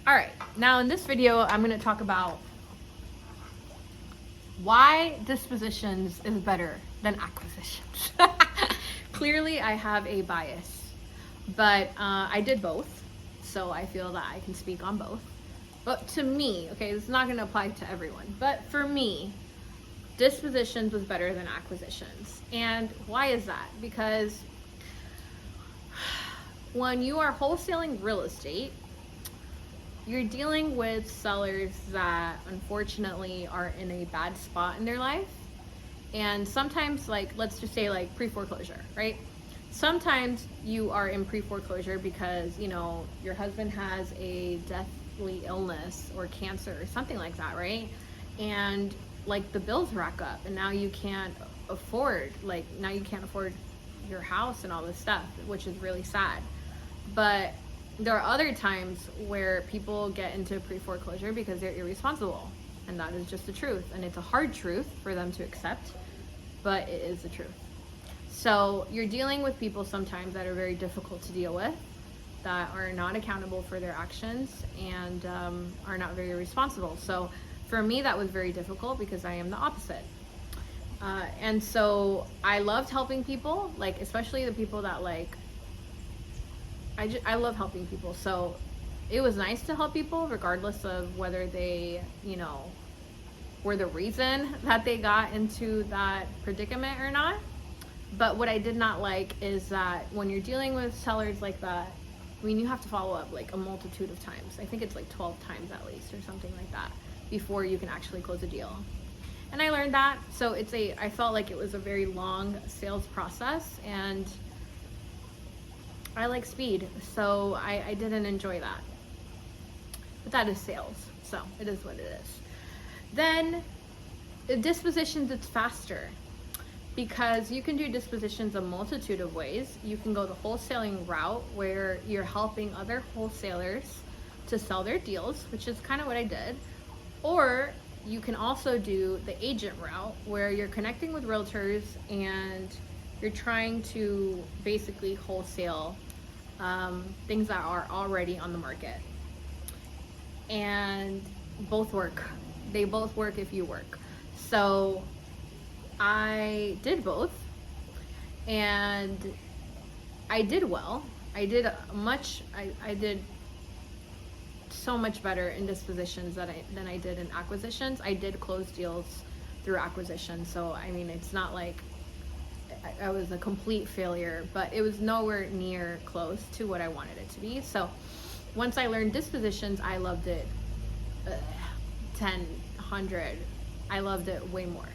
All right, now in this video, I'm going to talk about why dispositions is better than acquisitions. Clearly, I have a bias, but I did both, so I feel that I can speak on both. But to me, okay, this is not going to apply to everyone, but for me, dispositions was better than acquisitions. And why is that? Because when you are wholesaling real estate, you're dealing with sellers that unfortunately are in a bad spot in their life. And sometimes, like, let's just say like pre-foreclosure, right? Sometimes you are in pre-foreclosure because, you know, your husband has a deathly illness or cancer or something like that, right? And like the bills rack up and now you can't afford, your house and all this stuff, which is really sad. But there are other times where people get into pre-foreclosure because they're irresponsible, and that is just the truth. And it's a hard truth for them to accept, but it is the truth. So you're dealing with people sometimes that are very difficult to deal with, that are not accountable for their actions and are not very responsible. So for me, that was very difficult because I am the opposite. And so I loved helping people, like especially the people that like, I love helping people. So it was nice to help people regardless of whether they, you know, were the reason that they got into that predicament or not. But what I did not like is that when you're dealing with sellers like that, I mean, you have to follow up like a multitude of times. I think it's like 12 times at least or something like that before you can actually close a deal. And I learned that. So I felt like it was a very long sales process, and I like speed, so I didn't enjoy that. But that is sales, so it is what it is. Then dispositions, it's faster because you can do dispositions a multitude of ways. You can go the wholesaling route where you're helping other wholesalers to sell their deals, which is kind of what I did. Or you can also do the agent route where you're connecting with realtors and you're trying to basically wholesale things that are already on the market. And both work. They both work if you work. So I did both, and I did well. I did so much better in dispositions than I did in acquisitions. I did close deals through acquisitions, so I mean, it's not like I was a complete failure, but it was nowhere near close to what I wanted it to be. So once I learned dispositions, I loved it 10, 100. I loved it way more.